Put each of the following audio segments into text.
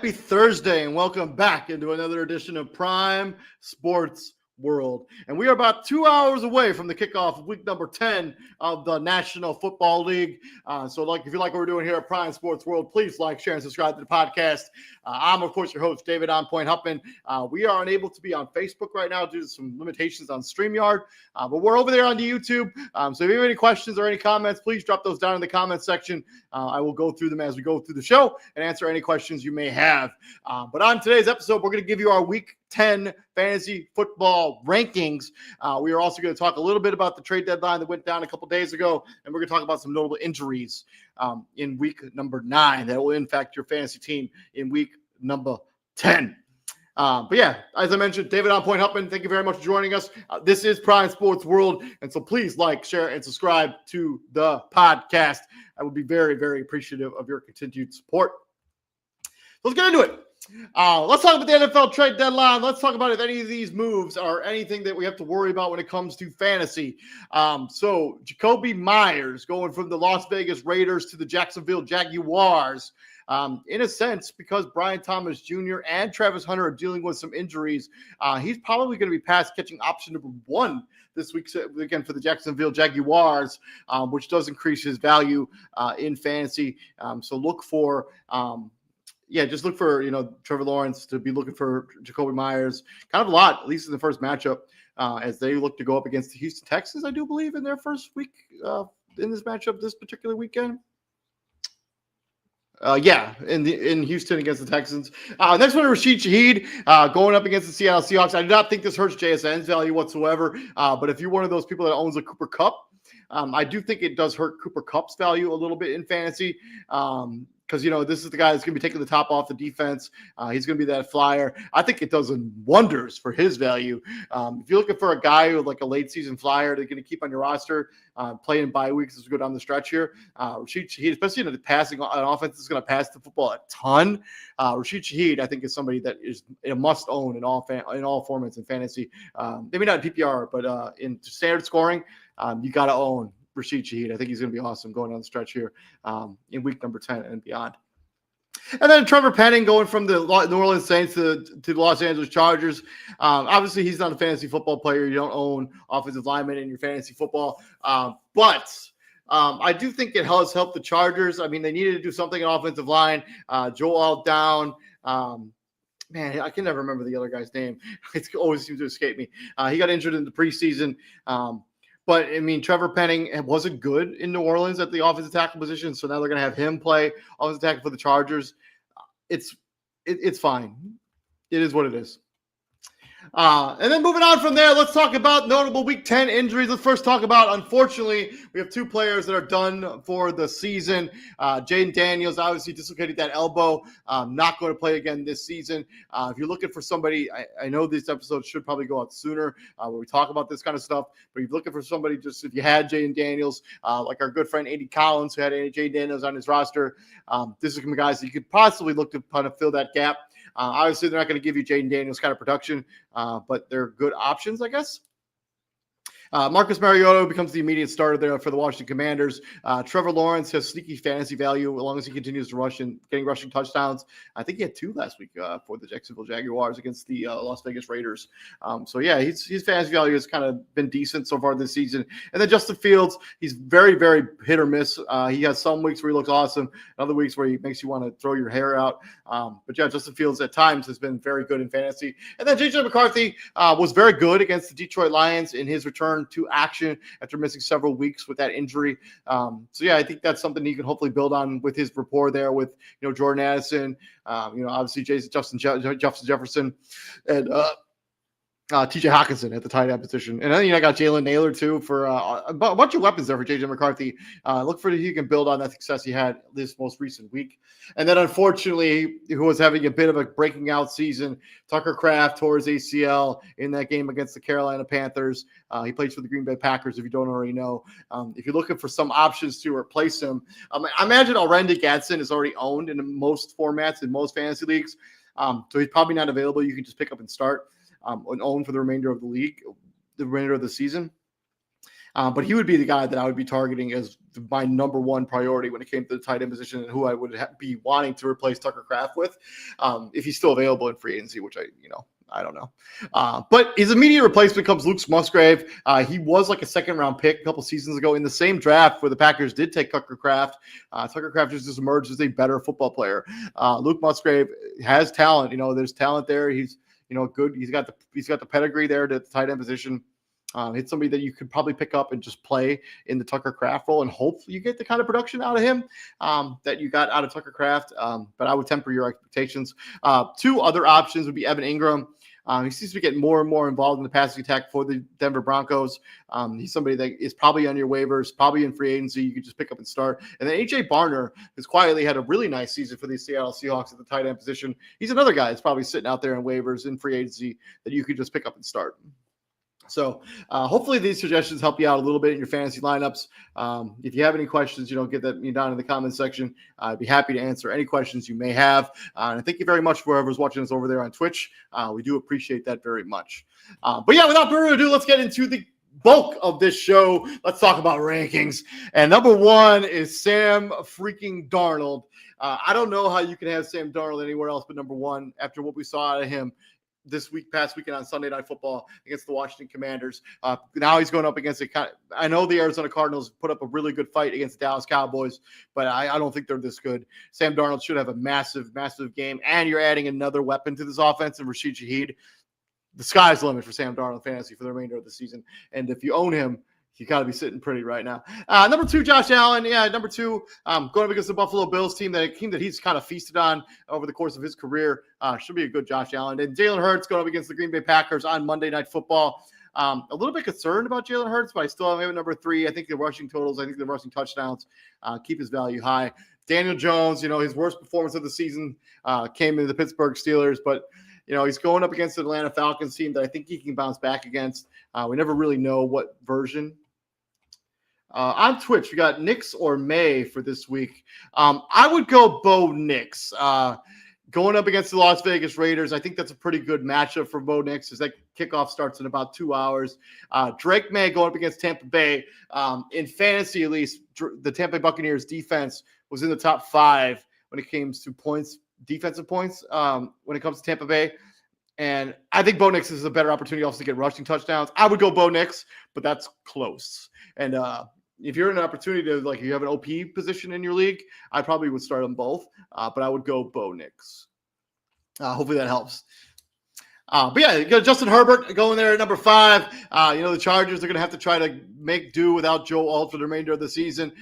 Happy Thursday and welcome back into another edition of Prime Sports World. And we are about 2 hours away from the kickoff of week number 10 of the National Football League. If you like what we're doing here at Prime Sports World, please like, share, and subscribe to the podcast. I'm, of course, your host, David On Point Huppman. We are unable to be on Facebook right now due to some limitations on StreamYard, but we're over there on the YouTube. So if you have any questions or any comments, please drop those down in the comments section. I will go through them as we go through the show and answer any questions you may have. But on today's episode, we're going to give you our Week 10 fantasy football rankings. We are also going to talk a little bit about the trade deadline that went down a couple days ago, and we're going to talk about some notable injuries in week number 9 that will impact your fantasy team in week number 10. But yeah, as I mentioned, David On Point Huppman, thank you very much for joining us. This is Prime Sports World, and so please like, share, and subscribe to the podcast. I would be very, very appreciative of your continued support. Let's get into it. Let's talk about the NFL trade deadline. Let's talk about if any of these moves are anything that we have to worry about when it comes to fantasy. So Jacoby Myers going from the Las Vegas Raiders to the Jacksonville Jaguars. In a sense, because Brian Thomas Jr. and Travis Hunter are dealing with some injuries, he's probably going to be pass catching option number 1 this week again for the Jacksonville Jaguars, which does increase his value in fantasy. So look for just look for, Trevor Lawrence to be looking for Jacoby Myers kind of a lot, at least in the first matchup, as they look to go up against the Houston Texans, I do believe, in their first week in this matchup this particular weekend. In Houston against the Texans. Next one, Rashid Shaheed going up against the Seattle Seahawks. I do not think this hurts JSN's value whatsoever, but if you're one of those people that owns a Cooper Kupp, I do think it does hurt Cooper Kupp's value a little bit in fantasy. Because, this is the guy that's going to be taking the top off the defense. He's going to be that flyer. I think it does wonders for his value. If you're looking for a guy with like a late season flyer that's going to keep on your roster, playing bye weeks as we go down the stretch here, Rashid Shaheed, especially in the passing, an offense is going to pass the football a ton. Rashid Shaheed, I think, is somebody that is a must own in all formats in fantasy. Maybe not in PPR, but in standard scoring, you got to own Rashid Shaheed. I think he's going to be awesome going on the stretch here in week number 10 and beyond. And then Trevor Penning going from the New Orleans Saints to the Los Angeles Chargers. Obviously, he's not a fantasy football player. You don't own offensive linemen in your fantasy football. But I do think it has helped the Chargers. I mean, they needed to do something in offensive line. Joel down. Man, I can never remember the other guy's name. It always seems to escape me. He got injured in the preseason. But, I mean, Trevor Penning wasn't good in New Orleans at the offensive tackle position, so now they're going to have him play offensive tackle for the Chargers. It's fine. It is what it is. And then moving on from there, let's talk about notable Week 10 injuries. Let's first talk about, unfortunately, we have 2 players that are done for the season. Jaden Daniels obviously dislocated that elbow, not going to play again this season. If you're looking for somebody, I know this episode should probably go out sooner where we talk about this kind of stuff, but if you're looking for somebody, just if you had Jaden Daniels, like our good friend Andy Collins, who had Jaden Daniels on his roster, this is some guys that you could possibly look to kind of fill that gap. Obviously, they're not going to give you Jaden Daniels kind of production, but they're good options, I guess. Marcus Mariota becomes the immediate starter there for the Washington Commanders. Trevor Lawrence has sneaky fantasy value as long as he continues to rush and getting rushing touchdowns. I think he had 2 last week for the Jacksonville Jaguars against the Las Vegas Raiders. His fantasy value has kind of been decent so far this season. And then Justin Fields, he's very, very hit or miss. He has some weeks where he looks awesome, other weeks where he makes you want to throw your hair out. Justin Fields at times has been very good in fantasy. And then J.J. McCarthy was very good against the Detroit Lions in his return to action after missing several weeks with that injury. I think that's something he can hopefully build on with his rapport there with, Jordan Addison, obviously Justin Jefferson, and TJ Hawkinson at the tight end position. And then I got Jalen Naylor too for a bunch of weapons there for JJ McCarthy. Look for he can build on that success he had this most recent week. And then unfortunately, who was having a bit of a breaking out season, Tucker Kraft tore his ACL in that game against the Carolina Panthers. He plays for the Green Bay Packers, if you don't already know. If you're looking for some options to replace him, I imagine Alrendi Gadsden is already owned in most formats in most fantasy leagues. So he's probably not available. You can just pick up and start and own for the remainder of the league, the remainder of the season. But he would be the guy that I would be targeting as my number one priority when it came to the tight end position, and who I would be wanting to replace Tucker Kraft with, if he's still available in free agency, which I don't know. But his immediate replacement comes Luke Musgrave. He was like a second-round pick a couple seasons ago in the same draft where the Packers did take Tucker Kraft. Tucker Kraft just emerged as a better football player. Luke Musgrave has talent. There's talent there. He's good. He's got the pedigree there to the tight end position. It's somebody that you could probably pick up and just play in the Tucker Kraft role, and hopefully you get the kind of production out of him that you got out of Tucker Kraft. But I would temper your expectations. Two other options would be Evan Ingram. He seems to be getting more and more involved in the passing attack for the Denver Broncos. He's somebody that is probably on your waivers, probably in free agency. You could just pick up and start. And then A.J. Barner has quietly had a really nice season for the Seattle Seahawks at the tight end position. He's another guy that's probably sitting out there in waivers in free agency that you could just pick up and start. So hopefully these suggestions help you out a little bit in your fantasy lineups. If you have any questions, get that down in the comments section. I'd be happy to answer any questions you may have. And thank you very much for whoever's watching us over there on Twitch. We do appreciate that very much. But yeah, without further ado, let's get into the bulk of this show. Let's talk about rankings. And number one is Sam freaking Darnold. I don't know how you can have Sam Darnold anywhere else but number one after what we saw out of him this past weekend on Sunday Night Football against the Washington Commanders. Now he's going up against I know the Arizona Cardinals put up a really good fight against the Dallas Cowboys, but I don't think they're this good. Sam Darnold should have a massive, massive game, and you're adding another weapon to this offense in Rashid Shaheed. The sky's the limit for Sam Darnold fantasy for the remainder of the season. And if you own him, you got to be sitting pretty right now. Number two, Josh Allen. Yeah, number two, going up against the Buffalo Bills team that he's kind of feasted on over the course of his career. Should be a good Josh Allen. And Jalen Hurts going up against the Green Bay Packers on Monday Night Football. A little bit concerned about Jalen Hurts, but I still have him at number three. I think the rushing totals, I think the rushing touchdowns keep his value high. Daniel Jones, his worst performance of the season came in the Pittsburgh Steelers, but he's going up against the Atlanta Falcons team that I think he can bounce back against. We never really know what version. On Twitch, we got Nix or May for this week. I would go Bo Nix. Going up against the Las Vegas Raiders, I think that's a pretty good matchup for Bo Nix as that kickoff starts in about 2 hours. Drake May going up against Tampa Bay. In fantasy, at least, the Tampa Bay Buccaneers defense was in the top 5 when it comes to points, defensive points, when it comes to Tampa Bay. And I think Bo Nix is a better opportunity also to get rushing touchdowns. I would go Bo Nix, but that's close. And if you're in an opportunity to, you have an OP position in your league, I probably would start them both, but I would go Bo Nix. Hopefully that helps. But yeah, you got Justin Herbert going there at number 5. The Chargers are going to have to try to make do without Joe Alt for the remainder of the season.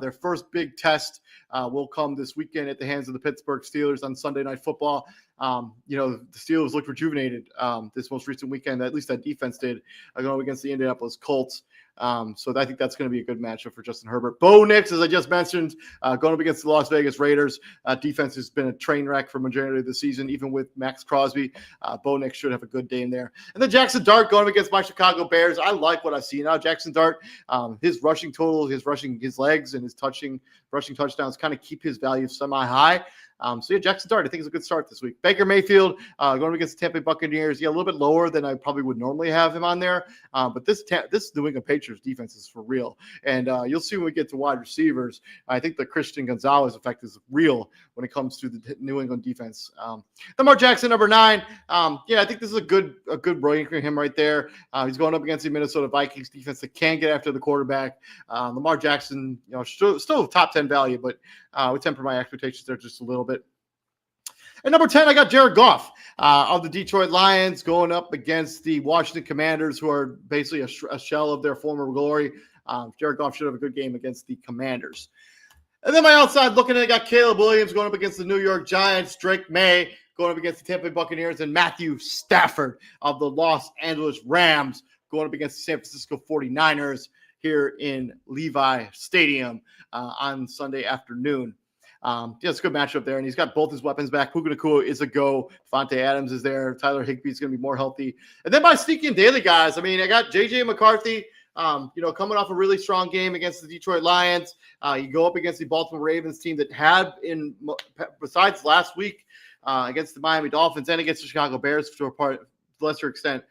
Their first big test will come this weekend at the hands of the Pittsburgh Steelers on Sunday Night Football. The Steelers looked rejuvenated this most recent weekend. At least that defense did, going against the Indianapolis Colts. So I think that's going to be a good matchup for Justin Herbert. Bo Nix, as I just mentioned, going up against the Las Vegas Raiders. Defense has been a train wreck for majority of the season, even with Max Crosby. Bo Nix should have a good day in there. And then Jackson Dart going up against my Chicago Bears. I like what I see now. Jackson Dart, his rushing total, his legs, and his rushing touchdowns kind of keep his value semi-high. So yeah, Jackson Dart, I think is a good start this week. Baker Mayfield going up against the Tampa Bay Buccaneers. Yeah, a little bit lower than I probably would normally have him on there. But this New England Patriots defense is for real. And you'll see when we get to wide receivers, I think the Christian Gonzalez effect is real when it comes to the New England defense. Lamar Jackson, number 9. Yeah, I think this is a good ranking for him right there. He's going up against the Minnesota Vikings defense that can get after the quarterback. Lamar Jackson, still top 10 value, but we temper my expectations there just a little bit. At number 10, I got Jared Goff of the Detroit Lions going up against the Washington Commanders, who are basically a shell of their former glory. Jared Goff should have a good game against the Commanders. And then my outside looking at it, I got Caleb Williams going up against the New York Giants, Drake May going up against the Tampa Bay Buccaneers, and Matthew Stafford of the Los Angeles Rams going up against the San Francisco 49ers here in Levi Stadium on Sunday afternoon. It's a good matchup there, and he's got both his weapons back. Puka Nacua is a go. Devontae Adams is there. Tyler Higbee is going to be more healthy. And then my sneaky and daily guys, I got J.J. McCarthy, coming off a really strong game against the Detroit Lions. You go up against the Baltimore Ravens team that had, besides last week against the Miami Dolphins and against the Chicago Bears to a lesser extent,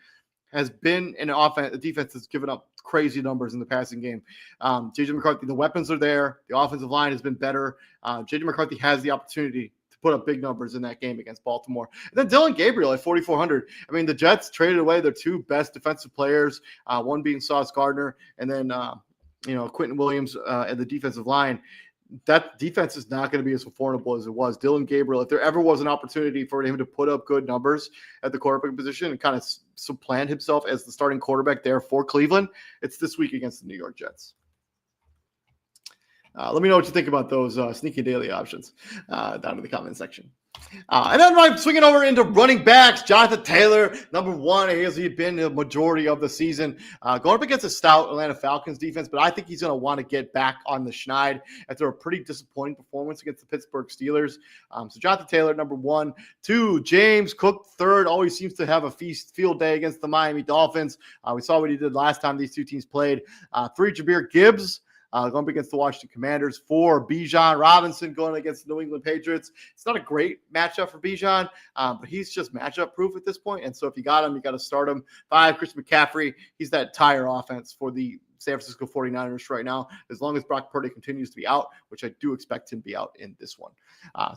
has been an offense, a defense that's given up crazy numbers in the passing game. JJ McCarthy, the weapons are there. The offensive line has been better. JJ McCarthy has the opportunity to put up big numbers in that game against Baltimore. And then Dylan Gabriel at 4,400. I mean, the Jets traded away their two best defensive players, one being Sauce Gardner, and then Quentin Williams at the defensive line. That defense is not going to be as formidable as it was. Dylan Gabriel, if there ever was an opportunity for him to put up good numbers at the quarterback position and kind of supplant himself as the starting quarterback there for Cleveland, it's this week against the New York Jets. Let me know what you think about those sneaky daily options down in the comment section. And then I'm swinging over into running backs. Jonathan Taylor, number one, has he been the majority of the season, going up against a stout Atlanta Falcons defense, but I think he's going to want to get back on the schneid after a pretty disappointing performance against the Pittsburgh Steelers. So Jonathan Taylor, number one. Two, James Cook, third, always seems to have a field day against the Miami Dolphins. We saw what he did last time these two teams played. Three, Jahmyr Gibbs. Going up against the Washington Commanders. 4, Bijan Robinson going against the New England Patriots. It's not a great matchup for Bijan, but he's just matchup proof at this point. And so if you got him, you got to start him. 5, Christian McCaffrey. He's that entire offense for the San Francisco 49ers right now, as long as Brock Purdy continues to be out, which I do expect him to be out in this one.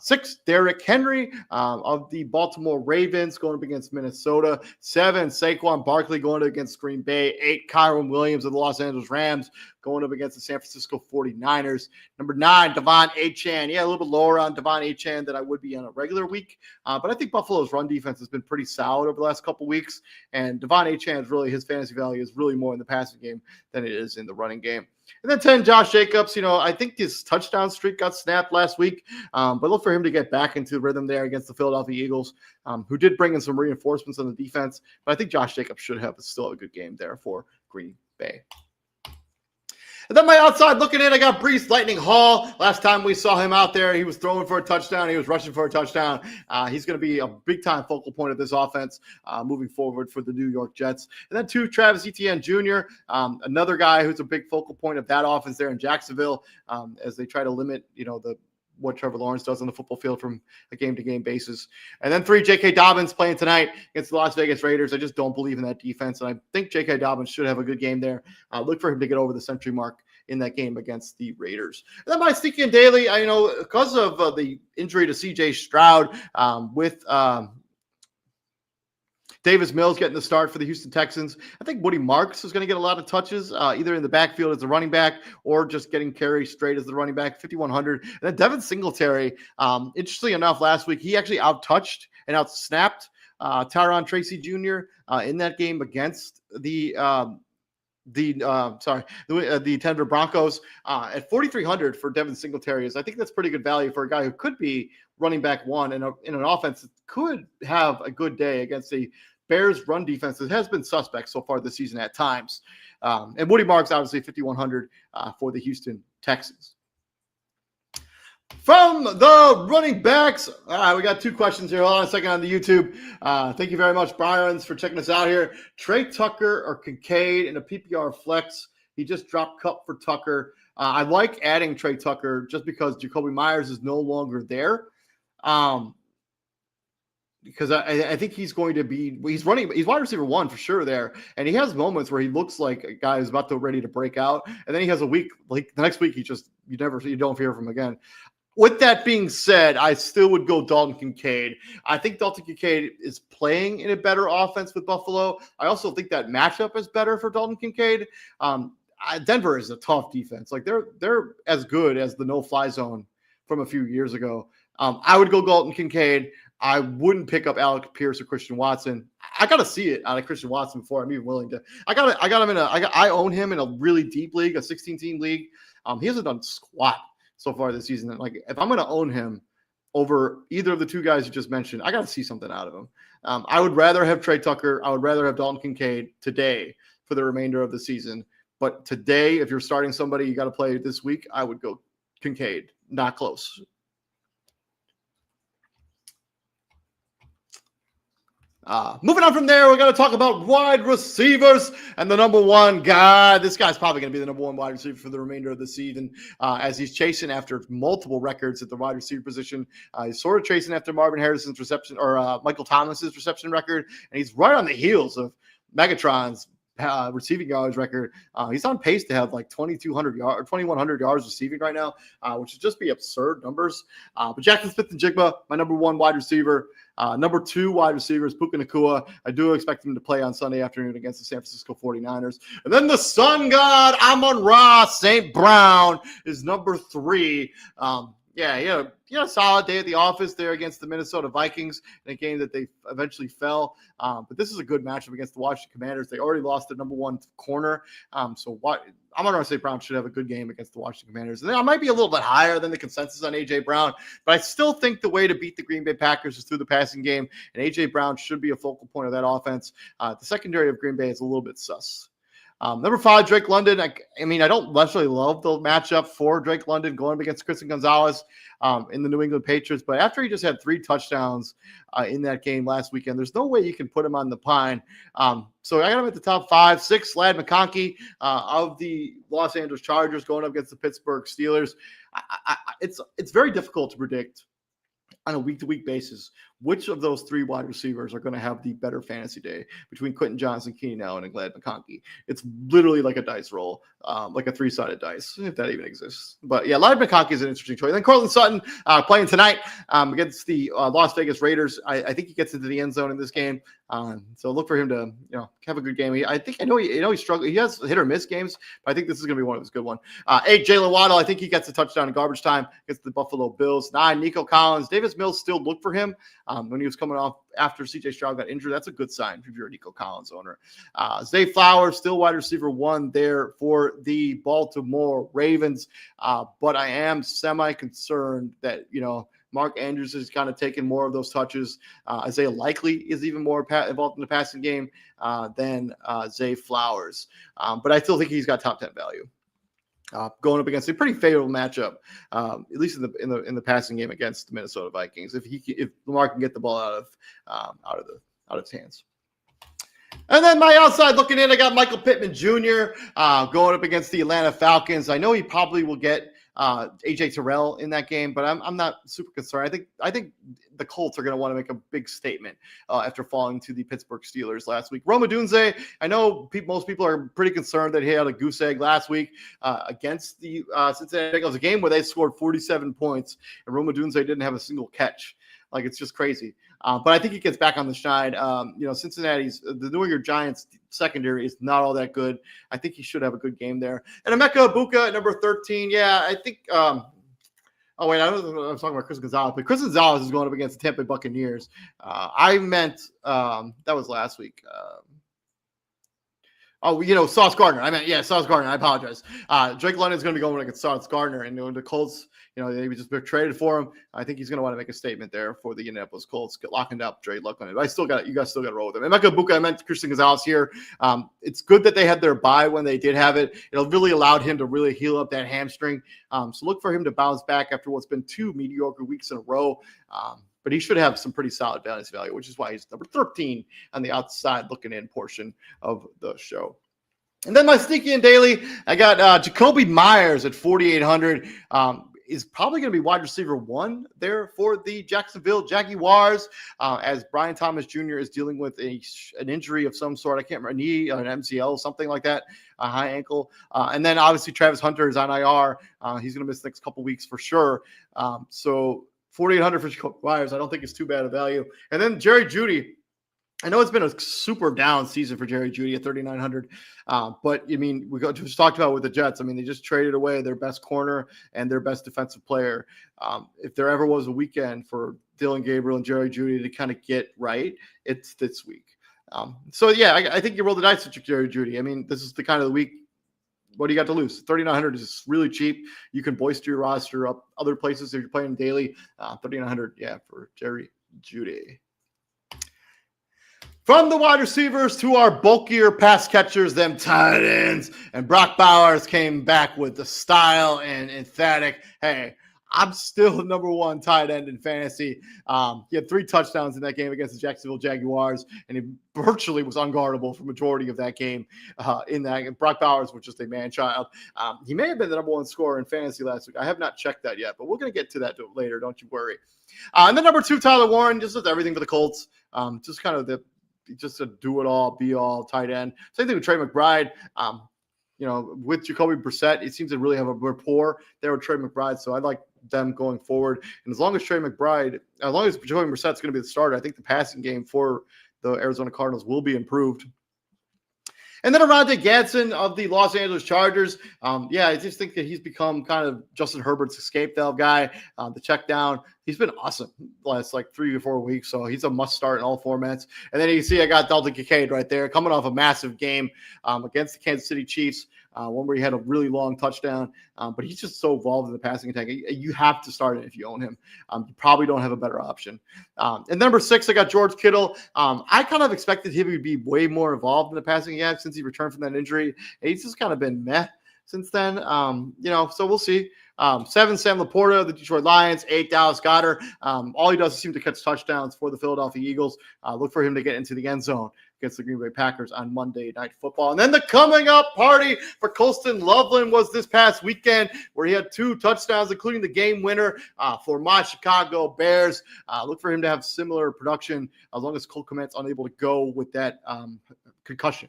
6, Derrick Henry of the Baltimore Ravens going up against Minnesota. 7, Saquon Barkley going up against Green Bay. 8, Kyron Williams of the Los Angeles Rams going up against the San Francisco 49ers. Number 9, Devon Achane. Yeah, a little bit lower on Devon Achane than I would be on a regular week. But I think Buffalo's run defense has been pretty solid over the last couple weeks. And Devon Achane, really, his fantasy value is really more in the passing game than it is in the running game. And then 10, Josh Jacobs. I think his touchdown streak got snapped last week, but look for him to get back into the rhythm there against the Philadelphia Eagles, who did bring in some reinforcements on the defense. But I think Josh Jacobs should still have a good game there for Green Bay. And then my outside looking in, I got Breece Lightning Hall. Last time we saw him out there, he was throwing for a touchdown. He was rushing for a touchdown. He's going to be a big-time focal point of this offense moving forward for the New York Jets. And then 2, Travis Etienne Jr., another guy who's a big focal point of that offense there in Jacksonville as they try to limit, what Trevor Lawrence does on the football field from a game-to-game basis. And then 3, J.K. Dobbins playing tonight against the Las Vegas Raiders. I just don't believe in that defense, and I think J.K. Dobbins should have a good game there. Look for him to get over the century mark in that game against the Raiders. And then my sneaky and daily, because of the injury to C.J. Stroud with Davis Mills getting the start for the Houston Texans, I think Woody Marks is going to get a lot of touches, either in the backfield as a running back or just getting carries straight as the running back, 5,100. And then Devin Singletary, interestingly enough, last week, he actually out-touched and out-snapped Tyron Tracy Jr. In that game against the Denver Broncos at 4,300 for Devin Singletary. I think that's pretty good value for a guy who could be running back one in an offense that could have a good day against a Bears run defense that has been suspect so far this season at times. And Woody Marks, obviously 5,100 for the Houston Texans. From the running backs, we got 2 questions here. Hold on a second on the YouTube. Thank you very much, Bryans, for checking us out here. Trey Tucker or Kincaid in a PPR flex. He just dropped Cup for Tucker. I like adding Trey Tucker just because Jacoby Myers is no longer there. Because I think he's going to be – he's wide receiver 1 for sure there. And he has moments where he looks like a guy who's about to ready to break out. And then he has a week – like the next week, you don't hear from him again. With that being said, I still would go Dalton Kincaid. I think Dalton Kincaid is playing in a better offense with Buffalo. I also think that matchup is better for Dalton Kincaid. Denver is a tough defense. Like they're as good as the no-fly zone from a few years ago. I would go Dalton Kincaid. I wouldn't pick up Alec Pierce or Christian Watson. I got to see it out of Christian Watson before I'm even willing to. I own him in a really deep league, a 16-team league. He hasn't done squat so far this season. Like if I'm going to own him over either of the 2 guys you just mentioned, I got to see something out of him. I would rather have Trey Tucker. I would rather have Dalton Kincaid today for the remainder of the season. But today, if you're starting somebody you got to play this week, I would go Kincaid. Not close. Moving on from there, we're going to talk about wide receivers and the number 1 guy. This guy's probably going to be the number 1 wide receiver for the remainder of the season as he's chasing after multiple records at the wide receiver position. He's sort of chasing after Marvin Harrison's reception or Michael Thomas's reception record, and he's right on the heels of Megatron's receiving yards record. He's on pace to have like 2,200 yards or 2,100 yards receiving right now, which would just be absurd numbers. But Jackson Smith-Njigba, my number one wide receiver. Number two wide receiver is Puka Nacua. I do expect him to play on Sunday afternoon against the San Francisco 49ers. And then the sun god, Amon-Ra St. Brown, is number three. He had a solid day at the office there against the Minnesota Vikings in a game that they eventually fell. But this is a good matchup against the Washington Commanders. They already lost their number one corner. So Amon-Ra St. Brown should have a good game against the Washington Commanders. And I might be a little bit higher than the consensus on A.J. Brown, but I still think the way to beat the Green Bay Packers is through the passing game, and A.J. Brown should be a focal point of that offense. The secondary of Green Bay is a little bit sus. Number 5, Drake London. I don't necessarily love the matchup for Drake London going up against Christian Gonzalez in the New England Patriots. But after he just had 3 touchdowns in that game last weekend, there's no way you can put him on the pine. So I got him at the top 5. 6, Ladd McConkey of the Los Angeles Chargers going up against the Pittsburgh Steelers. It's very difficult to predict on a week-to-week basis which of those 3 wide receivers are going to have the better fantasy day between Quentin Johnson, Keenan Allen, and Ladd McConkey. It's literally like a dice roll, like a 3-sided dice, if that even exists. But yeah, Ladd McConkey is an interesting choice. Then Courtland Sutton playing tonight against the Las Vegas Raiders. I think he gets into the end zone in this game. So look for him to have a good game. I know he struggled. He has hit or miss games, but I think this is going to be one of his good ones. 8, Jalen Waddle. I think he gets a touchdown in garbage time against the Buffalo Bills. 9, Nico Collins. Davis Mills still look for him when he was coming off after C.J. Stroud got injured. That's a good sign if you're a Nico Collins owner. Zay Flowers, still wide receiver 1 there for the Baltimore Ravens. But I am semi-concerned that, Mark Andrews is kind of taking more of those touches. Isaiah Likely is even more involved in the passing game than Zay Flowers. But I still think he's got top 10 value. Going up against a pretty favorable matchup, at least in the passing game against the Minnesota Vikings. If Lamar can get the ball out of his hands. And then my outside looking in, I got Michael Pittman Jr. Going up against the Atlanta Falcons. I know he probably will get AJ Terrell in that game, but I'm not super concerned. I think the Colts are going to want to make a big statement after falling to the Pittsburgh Steelers last week. Rome Odunze, I know most people are pretty concerned that he had a goose egg last week against the Cincinnati Bengals, a game where they scored 47 points, and Rome Odunze didn't have a single catch. Like, it's just crazy. But I think he gets back on the shine. The New York Giants secondary is not all that good. I think he should have a good game there. And Emeka Egbuka at number 13. Yeah, I think I was talking about Chris Gonzalez, but Chris Gonzalez is going up against the Tampa Bay Buccaneers. I meant that was last week. Sauce Gardner. Sauce Gardner. I apologize. Drake London is going to be going against Sauce Gardner, and the Colts, they just traded for him. I think he's going to want to make a statement there for the Indianapolis Colts, locking up Dre London. But you guys still got to roll with him. Emeka Egbuka, I meant Christian Gonzalez here. It's good that they had their bye when they did have it. It really allowed him to really heal up that hamstring. So look for him to bounce back after what's been 2 mediocre weeks in a row. But he should have some pretty solid balance value, which is why he's number 13 on the outside looking in portion of the show. And then my sneaky and daily, I got Jacoby Myers at 4,800. Is probably going to be wide receiver 1 there for the Jacksonville Jaguars, as Brian Thomas Jr. is dealing with an injury of some sort. I can't remember, a knee, an MCL, something like that, a high ankle. And then obviously Travis Hunter is on IR. He's going to miss the next couple weeks for sure. So 4,800 for Jacoby Myers, I don't think it's too bad a value. And then Jerry Jeudy. I know it's been a super down season for Jerry Jeudy at 3,900. But we just talked about with the Jets. They just traded away their best corner and their best defensive player. If there ever was a weekend for Dillon Gabriel and Jerry Jeudy to kind of get right, it's this week. I think you roll the dice with Jerry Jeudy. This is the kind of the week. What do you got to lose? 3,900 is really cheap. You can bolster your roster up other places if you're playing daily. 3,900, for Jerry Jeudy. From the wide receivers to our bulkier pass catchers, them tight ends, and Brock Bowers came back with the style and emphatic, hey, I'm still number 1 tight end in fantasy. He had 3 touchdowns in that game against the Jacksonville Jaguars, and he virtually was unguardable for majority of that game. And Brock Bowers was just a man-child. He may have been the number 1 scorer in fantasy last week. I have not checked that yet, but we're going to get to that later. Don't you worry. And then number 2, Tyler Warren, just does everything for the Colts. Just kind of the just a do it all, be all tight end. Same thing with Trey McBride. With Jacoby Brissett, it seems to really have a rapport there with Trey McBride. So I like them going forward. And as long as Jacoby Brissett's going to be the starter, I think the passing game for the Arizona Cardinals will be improved. And then Arante Gadsden of the Los Angeles Chargers. I just think that he's become kind of Justin Herbert's escape valve guy. The check down, he's been awesome the last 3 or 4 weeks. So he's a must start in all formats. And then you see I got Dalton Kincaid right there coming off a massive game against the Kansas City Chiefs. One where he had a really long touchdown, but he's just so involved in the passing attack. You have to start it if you own him. You probably don't have a better option. And number 6, I got George Kittle. I kind of expected him to be way more involved in the passing attack since he returned from that injury. And he's just kind of been meh since then. So we'll see. 7, Sam Laporta of the Detroit Lions. 8, Dallas Goedert. All he does is seem to catch touchdowns for the Philadelphia Eagles. Look for him to get into the end zone against the Green Bay Packers on Monday Night Football. And then the coming up party for Colston Loveland was this past weekend, where he had 2 touchdowns, including the game winner for my Chicago Bears. Look for him to have similar production as long as Cole Kmet's unable to go with that concussion.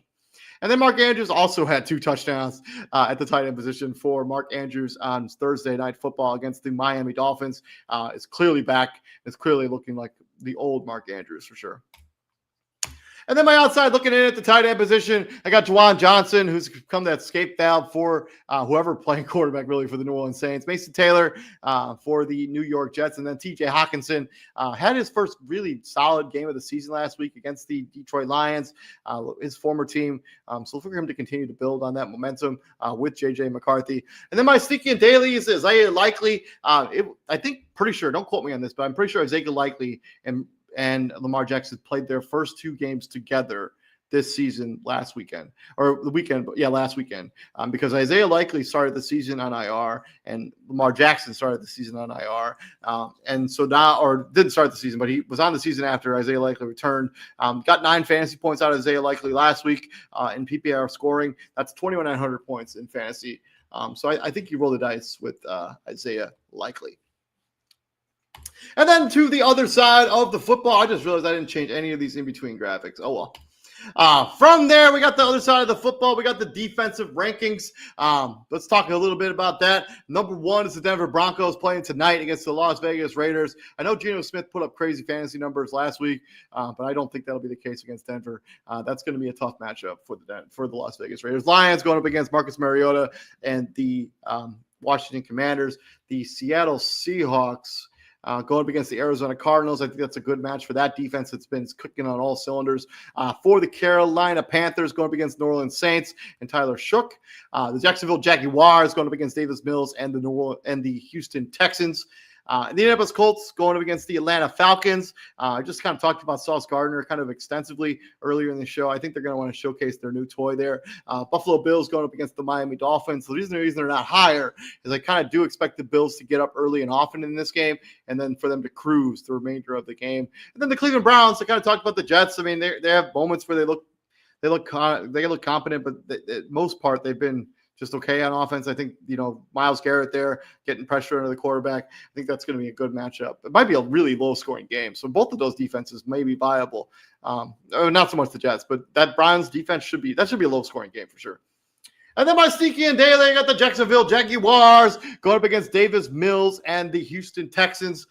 And then Mark Andrews also had 2 touchdowns at the tight end position for Mark Andrews on Thursday Night Football against the Miami Dolphins. It's clearly back. It's clearly looking like the old Mark Andrews for sure. And then my outside looking in at the tight end position, I got Juwan Johnson, who's become that escape valve for whoever playing quarterback really for the New Orleans Saints. Mason Taylor for the New York Jets. And then TJ Hawkinson had his first really solid game of the season last week against the Detroit Lions, his former team. So look for him to continue to build on that momentum with J.J. McCarthy. And then my sneaky and daily is Isaiah Likely. Pretty sure, don't quote me on this, but I'm pretty sure Isaiah Likely and Lamar Jackson played their first 2 games together this season last weekend. Because Isaiah Likely started the season on IR and Lamar Jackson started the season on IR. Didn't start the season, but he was on the season after Isaiah Likely returned. Got 9 fantasy points out of Isaiah Likely last week in PPR scoring. That's 2,100 points in fantasy. So I think you roll the dice with Isaiah Likely. And then to the other side of the football, I just realized I didn't change any of these in-between graphics. Oh, well. From there, we got the other side of the football. We got the defensive rankings. Let's talk a little bit about that. Number 1 is the Denver Broncos playing tonight against the Las Vegas Raiders. I know Geno Smith put up crazy fantasy numbers last week, but I don't think that'll be the case against Denver. That's going to be a tough matchup for the Las Vegas Raiders. Lions going up against Marcus Mariota and the Washington Commanders. The Seattle Seahawks going up against the Arizona Cardinals. I think that's a good match for that defense that's been cooking on all cylinders. For the Carolina Panthers going up against New Orleans Saints and Tyler Shook. The Jacksonville Jaguars going up against Davis Mills and the Houston Texans. The Indianapolis Colts going up against the Atlanta Falcons. I just kind of talked about Sauce Gardner kind of extensively earlier in the show. I think they're going to want to showcase their new toy there. Buffalo Bills going up against the Miami Dolphins. The reason they're not higher is I kind of do expect the Bills to get up early and often in this game, and then for them to cruise the remainder of the game. And then the Cleveland Browns, I kind of talked about the Jets. I mean, they have moments where they look competent, but the most part they've been just okay on offense. I think, Myles Garrett there getting pressure under the quarterback. I think that's going to be a good matchup. It might be a really low-scoring game. So both of those defenses may be viable. Not so much the Jets, but that Browns defense should be a low-scoring game for sure. And then my sneaky and daily, I got the Jacksonville Jaguars going up against Davis Mills and the Houston Texans.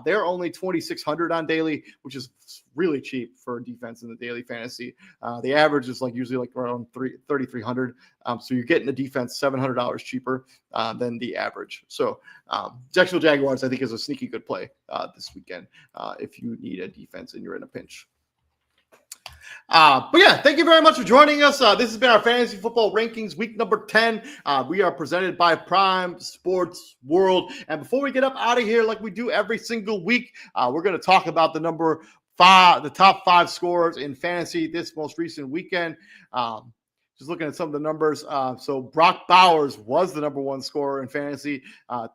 They're only 2,600 on daily, which is really cheap for defense in the daily fantasy. The average is usually around 3,300. So you're getting the defense $700 cheaper than the average. So Jacksonville Jaguars, I think, is a sneaky good play this weekend if you need a defense and you're in a pinch. But yeah, thank you very much for joining us. This has been our Fantasy Football Rankings, week number 10. We are presented by Prime Sports World. And before we get up out of here, like we do every single week, we're going to talk about the top 5 scorers in fantasy this most recent weekend. Just looking at some of the numbers. So Brock Bowers was the number 1 scorer in fantasy.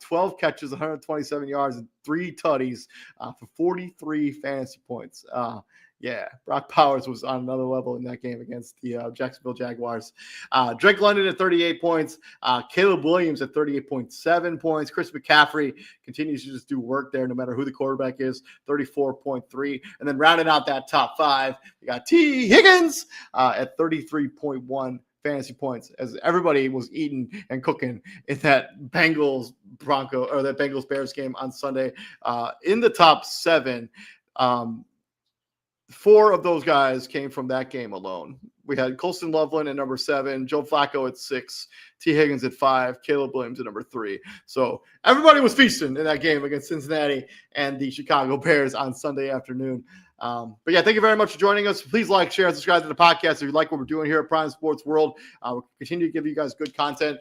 12 catches, 127 yards, and 3 tutties for 43 fantasy points. Yeah, Brock Powers was on another level in that game against the Jacksonville Jaguars. Drake London at 38 points. Caleb Williams at 38.7 points. Chris McCaffrey continues to just do work there no matter who the quarterback is, 34.3. And then rounding out that top five, we got T. Higgins at 33.1 fantasy points as everybody was eating and cooking in that Bengals Bears game on Sunday. In the top seven, four of those guys came from that game alone. We had Colston Loveland at number 7, Joe Flacco at 6, T. Higgins at 5, Caleb Williams at number 3. So everybody was feasting in that game against Cincinnati and the Chicago Bears on Sunday afternoon. But yeah, thank you very much for joining us. Please like, share, and subscribe to the podcast if you like what we're doing here at Prime Sports World. We'll continue to give you guys good content.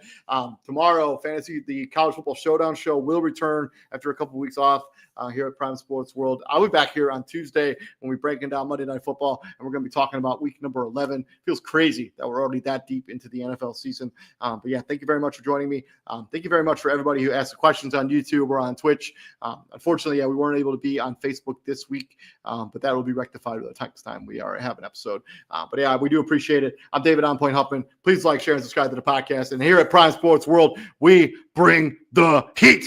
Tomorrow, the College Football Showdown show will return after a couple of weeks off here at Prime Sports World. I'll be back here on Tuesday when we're breaking down Monday Night Football, and we're going to be talking about week number 11. Feels crazy that we're already that deep into the NFL season. But yeah, thank you very much for joining me. Thank you very much for everybody who asked questions on YouTube or on Twitch. Unfortunately, we weren't able to be on Facebook this week, but that will be rectified by the next time we have an episode. But yeah, we do appreciate it. I'm David On Point Huffman. Please like, share, and subscribe to the podcast. And here at Prime Sports World, we bring the heat.